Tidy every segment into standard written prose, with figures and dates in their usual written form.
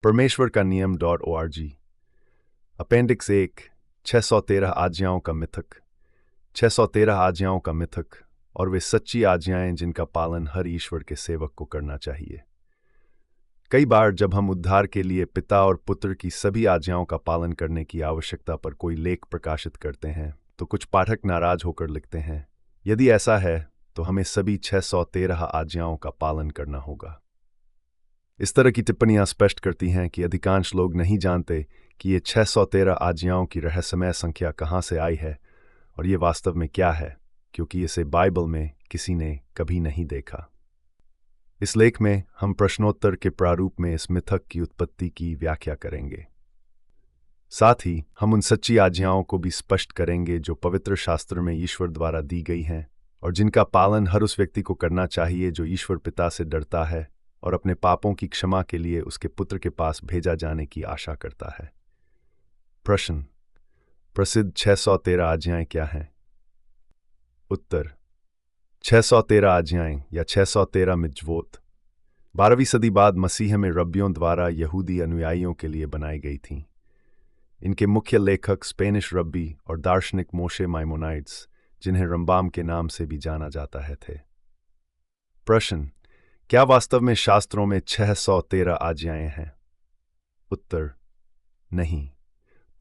परमेश्वर का नियम .org। अपेंडिक्स 1। 613 आज्ञाओं का मिथक। 613 आज्ञाओं का मिथक और वे सच्ची आज्ञाएं जिनका पालन हर ईश्वर के सेवक को करना चाहिए। कई बार जब हम उद्धार के लिए पिता और पुत्र की सभी आज्ञाओं का पालन करने की आवश्यकता पर कोई लेख प्रकाशित करते हैं तो कुछ पाठक नाराज होकर लिखते हैं, यदि ऐसा है तो हमें सभी 613 आज्ञाओं का पालन करना होगा। इस तरह की टिप्पणियां स्पष्ट करती हैं कि अधिकांश लोग नहीं जानते कि ये 613 आज्ञाओं की रहस्यमय संख्या कहाँ से आई है और ये वास्तव में क्या है, क्योंकि इसे बाइबल में किसी ने कभी नहीं देखा। इस लेख में हम प्रश्नोत्तर के प्रारूप में इस मिथक की उत्पत्ति की व्याख्या करेंगे। साथ ही हम उन सच्ची आज्ञाओं को भी स्पष्ट करेंगे जो पवित्र शास्त्र में ईश्वर द्वारा दी गई हैं और जिनका पालन हर उस व्यक्ति को करना चाहिए जो ईश्वर पिता से डरता है और अपने पापों की क्षमा के लिए उसके पुत्र के पास भेजा जाने की आशा करता है। प्रश्न: प्रसिद्ध 613 आज्ञाएं क्या हैं? उत्तर: 613 आज्ञाएं या 613 मिज्वोत 12वीं सदी बाद मसीह में रब्बियों द्वारा यहूदी अनुयायियों के लिए बनाई गई थीं। इनके मुख्य लेखक स्पेनिश रब्बी और दार्शनिक मोशे माइमोनाइड्स, जिन्हें रंबाम के नाम से भी जाना जाता है, थे। प्रश्न: क्या वास्तव में शास्त्रों में 613 आज्ञाएं हैं? उत्तर: नहीं।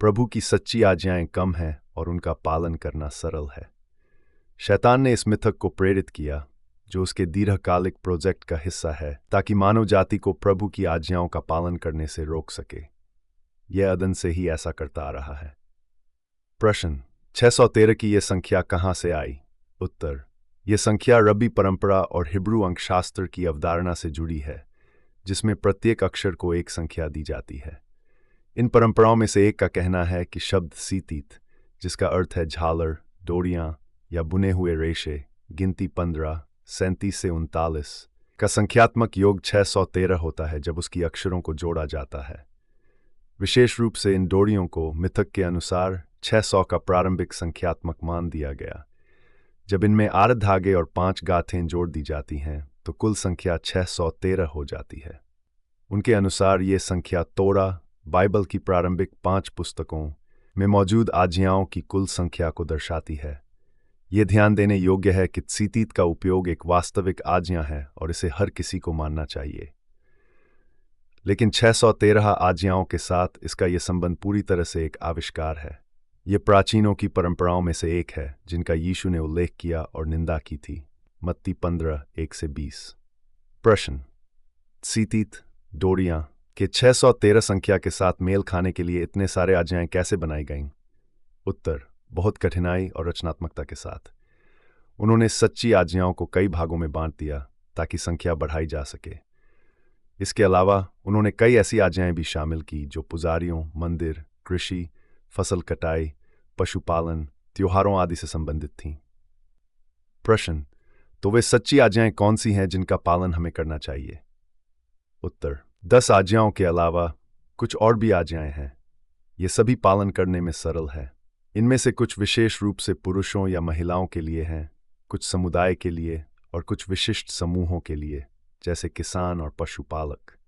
प्रभु की सच्ची आज्ञाएं कम हैं और उनका पालन करना सरल है। शैतान ने इस मिथक को प्रेरित किया, जो उसके दीर्घकालिक प्रोजेक्ट का हिस्सा है, ताकि मानव जाति को प्रभु की आज्ञाओं का पालन करने से रोक सके। यह अदन से ही ऐसा करता आ रहा है। प्रश्न: 613 की यह संख्या कहाँ से आई? उत्तर: यह संख्या रब्बी परंपरा और हिब्रू अंकशास्त्र की अवधारणा से जुड़ी है, जिसमें प्रत्येक अक्षर को एक संख्या दी जाती है। इन परंपराओं में से एक का कहना है कि शब्द सीतीत, जिसका अर्थ है झालर, डोरियां या बुने हुए रेशे, गिनती 15, 37 से 39 का संख्यात्मक योग 613 होता है जब उसकी अक्षरों को जोड़ा जाता है। विशेष रूप से इन डोरियों को मिथक के अनुसार 600 का प्रारंभिक संख्यात्मक मान दिया गया। जब इनमें 8 धागे और 5 गाथें जोड़ दी जाती हैं तो कुल संख्या 613 हो जाती है। उनके अनुसार ये संख्या तोरा, बाइबल की प्रारंभिक 5 पुस्तकों में मौजूद आज्ञाओं की कुल संख्या को दर्शाती है। ये ध्यान देने योग्य है कि सीतीत का उपयोग एक वास्तविक आज्ञा है और इसे हर किसी को मानना चाहिए। लेकिन 613 आज्ञाओं के साथ इसका यह संबंध पूरी तरह से एक आविष्कार है। ये प्राचीनों की परंपराओं में से एक है जिनका यीशु ने उल्लेख किया और निंदा की थी। मत्ती 15, 1-20। प्रश्न: सीतीत, डोरियां के 613 संख्या के साथ मेल खाने के लिए इतने सारे आज्ञाएं कैसे बनाई गईं? उत्तर: बहुत कठिनाई और रचनात्मकता के साथ। उन्होंने सच्ची आज्ञाओं को कई भागों में बांट दिया ताकि संख्या बढ़ाई जा सके। इसके अलावा उन्होंने कई ऐसी आज्ञाएं भी शामिल की जो पुजारियों, मंदिर, कृषि, फसल कटाई, पशुपालन, त्योहारों आदि से संबंधित थीं। प्रश्न: तो वे सच्ची आज्ञाएं कौन सी हैं जिनका पालन हमें करना चाहिए? उत्तर: 10 आज्ञाओं के अलावा कुछ और भी आज्ञाएं हैं। ये सभी पालन करने में सरल है। इनमें से कुछ विशेष रूप से पुरुषों या महिलाओं के लिए हैं, कुछ समुदाय के लिए और कुछ विशिष्ट समूहों के लिए, जैसे किसान और पशुपालक।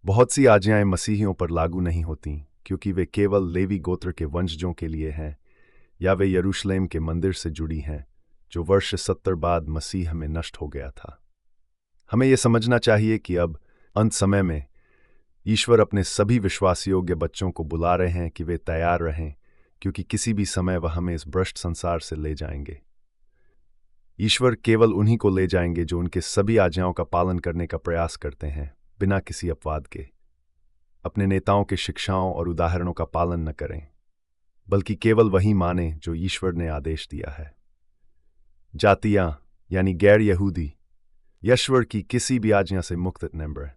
बहुत सी आज्ञाएं मसीहियों पर लागू नहीं होती क्योंकि वे केवल लेवी गोत्र के वंशजों के लिए हैं या वे यरूशलेम के मंदिर से जुड़ी हैं, जो वर्ष 70 बाद मसीह में नष्ट हो गया था। हमें यह समझना चाहिए कि अब अंत समय में ईश्वर अपने सभी विश्वास योग्य बच्चों को बुला रहे हैं कि वे तैयार रहें, क्योंकि किसी भी समय वह हमें इस भ्रष्ट संसार से ले जाएंगे। ईश्वर केवल उन्हीं को ले जाएंगे जो उनके सभी आज्ञाओं का पालन करने का प्रयास करते हैं, बिना किसी अपवाद के। अपने नेताओं के शिक्षाओं और उदाहरणों का पालन न करें, बल्कि केवल वही माने जो ईश्वर ने आदेश दिया है। जातियां यानी गैर यहूदी ईश्वर की किसी भी आज्ञा से मुक्त न।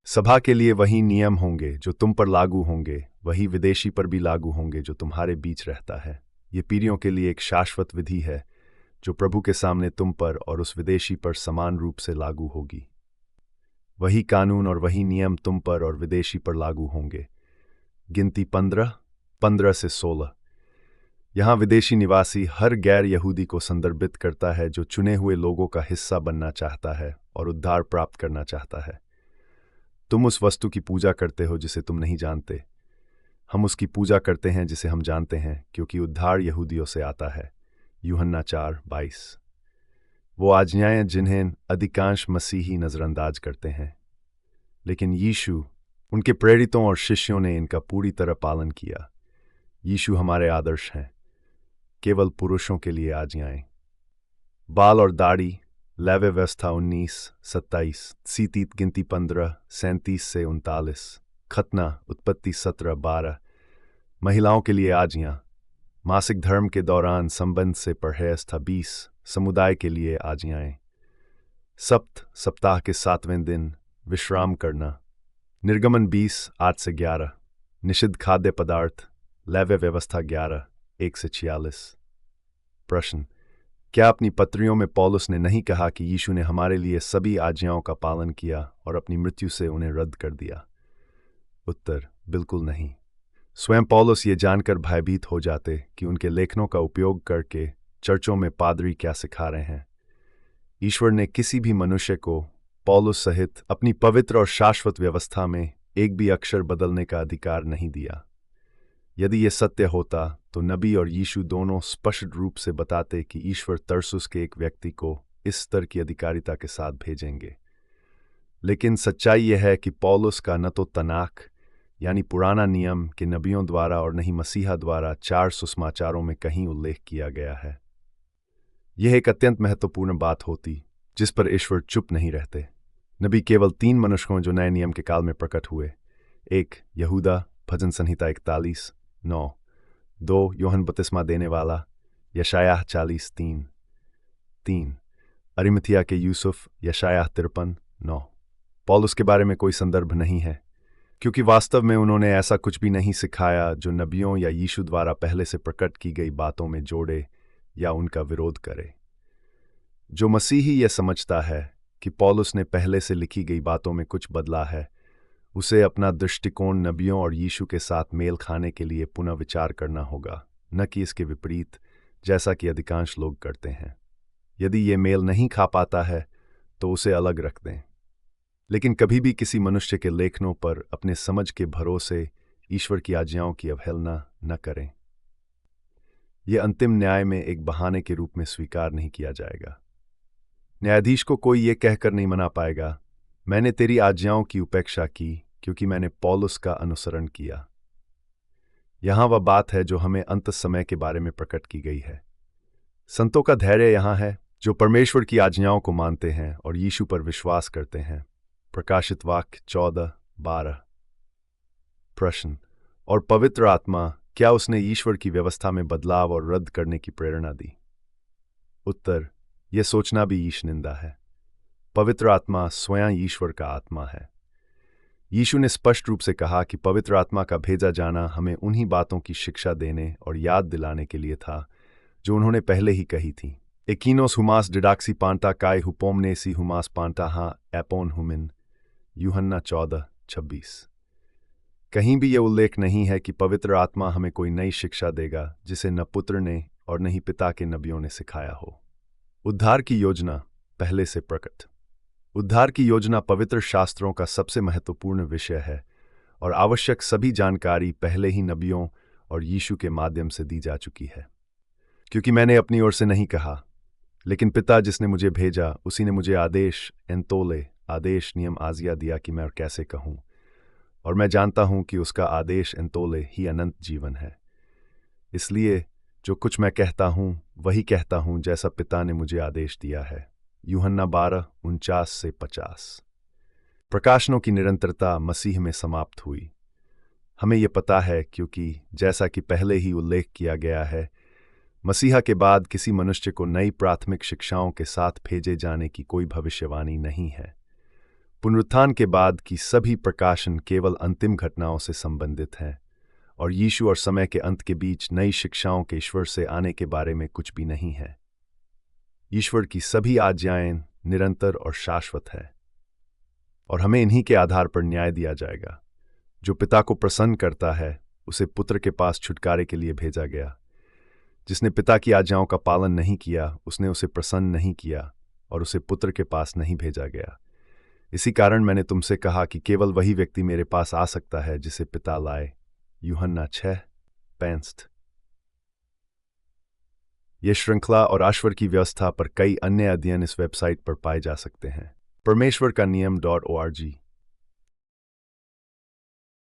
सभा के लिए वही नियम होंगे जो तुम पर लागू होंगे, वही विदेशी पर भी लागू होंगे जो तुम्हारे बीच रहता है। ये पीढ़ियों के लिए एक शाश्वत विधि है जो प्रभु के सामने तुम पर और उस विदेशी पर समान रूप से लागू होगी। वही कानून और वही नियम तुम पर और विदेशी पर लागू होंगे। गिनती 15, 15 से 16। यहाँ विदेशी निवासी हर गैर यहूदी को संदर्भित करता है जो चुने हुए लोगों का हिस्सा बनना चाहता है और उद्धार प्राप्त करना चाहता है। तुम उस वस्तु की पूजा करते हो जिसे तुम नहीं जानते। हम उसकी पूजा करते हैं जिसे हम जानते हैं, क्योंकि उद्धार यहूदियों से आता है। यूहन्ना 4:22। वो आज्ञाएं जिन्हें अधिकांश मसीही नजरअंदाज करते हैं, लेकिन यीशु, उनके प्रेरितों और शिष्यों ने इनका पूरी तरह पालन किया। यीशु हमारे आदर्श हैं। केवल पुरुषों के लिए आज्ञाएं। बाल और दाढ़ी, लैवे व्यवस्था 19:27, सीतीत गिनती 15:37 से 39, खतना उत्पत्ति 17:12, महिलाओं के लिए आज्ञा, मासिक धर्म के दौरान संबंध से परहेज था 20, समुदाय के लिए आज्ञाएं, सप्त सप्ताह के 7वें दिन विश्राम करना, निर्गमन 20:8-11, निषिद्ध खाद्य पदार्थ, लैवे व्यवस्था 11:1-46। प्रश्न: क्या अपनी पत्रियों में पौलुस ने नहीं कहा कि यीशु ने हमारे लिए सभी आज्ञाओं का पालन किया और अपनी मृत्यु से उन्हें रद्द कर दिया? उत्तर: बिल्कुल नहीं। स्वयं पौलुस ये जानकर भयभीत हो जाते कि उनके लेखनों का उपयोग करके चर्चों में पादरी क्या सिखा रहे हैं। ईश्वर ने किसी भी मनुष्य को पौलुस सहित अपनी पवित्र और शाश्वत व्यवस्था में एक भी अक्षर बदलने का अधिकार नहीं दिया। यदि ये सत्य होता तो नबी और यीशु दोनों स्पष्ट रूप से बताते कि ईश्वर तरसुस के एक व्यक्ति को इस स्तर की अधिकारिता के साथ भेजेंगे। लेकिन सच्चाई यह है कि पौलुस का न तो तनाख यानी पुराना नियम के नबियों द्वारा और न ही मसीहा द्वारा 4 सुसमाचारों में कहीं उल्लेख किया गया है। यह एक अत्यंत महत्वपूर्ण बात होती जिस पर ईश्वर चुप नहीं रहते। नबी केवल 3 मनुष्यों जो नए नियम के काल में प्रकट हुए। 1 यहूदा, भजन संहिता 41:9। 2 योहन बपतिस्मा देने वाला, यशायाह 40:3। अरिमथिया के यूसुफ, यशायाह 53:9। पौलुस के बारे में कोई संदर्भ नहीं है, क्योंकि वास्तव में उन्होंने ऐसा कुछ भी नहीं सिखाया जो नबियों या यीशु द्वारा पहले से प्रकट की गई बातों में जोड़े या उनका विरोध करे। जो मसीही यह समझता है कि पौलुस ने पहले से लिखी गई बातों में कुछ बदला है, उसे अपना दृष्टिकोण नबियों और यीशु के साथ मेल खाने के लिए पुनः विचार करना होगा, न कि इसके विपरीत, जैसा कि अधिकांश लोग करते हैं। यदि ये मेल नहीं खा पाता है तो उसे अलग रख दें। लेकिन कभी भी किसी मनुष्य के लेखनों पर अपने समझ के भरोसे ईश्वर की आज्ञाओं की अवहेलना न करें। यह अंतिम न्याय में एक बहाने के रूप में स्वीकार नहीं किया जाएगा। न्यायाधीश को कोई ये कहकर नहीं मना पाएगा, मैंने तेरी आज्ञाओं की उपेक्षा की क्योंकि मैंने पौलुस का अनुसरण किया। यहां वह बात है जो हमें अंत समय के बारे में प्रकट की गई है। संतों का धैर्य यहां है जो परमेश्वर की आज्ञाओं को मानते हैं और यीशु पर विश्वास करते हैं। प्रकाशित वाक्य 14:12। प्रश्न: और पवित्र आत्मा, क्या उसने ईश्वर की व्यवस्था में बदलाव और रद्द करने की प्रेरणा दी? उत्तर: यह सोचना भी ईश निंदा है। पवित्र आत्मा स्वयं ईश्वर का आत्मा है। यीशु ने स्पष्ट रूप से कहा कि पवित्र आत्मा का भेजा जाना हमें उन्हीं बातों की शिक्षा देने और याद दिलाने के लिए था जो उन्होंने पहले ही कही थी। एकीनोस हुमास डिडाक्सी पांटा काय हुपोमनेसी हुमास पांटा हाँ एपोन हुमिन, यूहन्ना 14:26। कहीं भी यह उल्लेख नहीं है कि पवित्र आत्मा हमें कोई नई शिक्षा देगा जिसे न पुत्र ने और न ही पिता के नबियों ने सिखाया हो। उद्धार की योजना पहले से प्रकट। उद्धार की योजना पवित्र शास्त्रों का सबसे महत्वपूर्ण विषय है और आवश्यक सभी जानकारी पहले ही नबियों और यीशु के माध्यम से दी जा चुकी है। क्योंकि मैंने अपनी ओर से नहीं कहा, लेकिन पिता जिसने मुझे भेजा उसी ने मुझे आदेश एंतोले, आदेश नियम आज्ञा दिया कि मैं कैसे कहूँ, और मैं जानता हूं कि उसका आदेश एंतोले ही अनंत जीवन है। इसलिए जो कुछ मैं कहता हूं वही कहता हूं जैसा पिता ने मुझे आदेश दिया है। यूहन्ना 12:49-50। प्रकाशनों की निरंतरता मसीह में समाप्त हुई। हमें यह पता है क्योंकि जैसा कि पहले ही उल्लेख किया गया है, मसीहा के बाद किसी मनुष्य को नई प्राथमिक शिक्षाओं के साथ भेजे जाने की कोई भविष्यवाणी नहीं है। पुनरुत्थान के बाद की सभी प्रकाशन केवल अंतिम घटनाओं से संबंधित हैं और यीशु और समय के अंत के बीच नई शिक्षाओं के ईश्वर से आने के बारे में कुछ भी नहीं है। ईश्वर की सभी आज्ञाएं निरंतर और शाश्वत है और हमें इन्हीं के आधार पर न्याय दिया जाएगा। जो पिता को प्रसन्न करता है उसे पुत्र के पास छुटकारे के लिए भेजा गया। जिसने पिता की आज्ञाओं का पालन नहीं किया उसने उसे प्रसन्न नहीं किया और उसे पुत्र के पास नहीं भेजा गया। इसी कारण मैंने तुमसे कहा कि केवल वही व्यक्ति मेरे पास आ सकता है जिसे पिता लाए। यूहन्ना 6:65। यह श्रृंखला और ईश्वर की व्यवस्था पर कई अन्य अध्ययन इस वेबसाइट पर पाए जा सकते हैं। परमेश्वर का नियम.org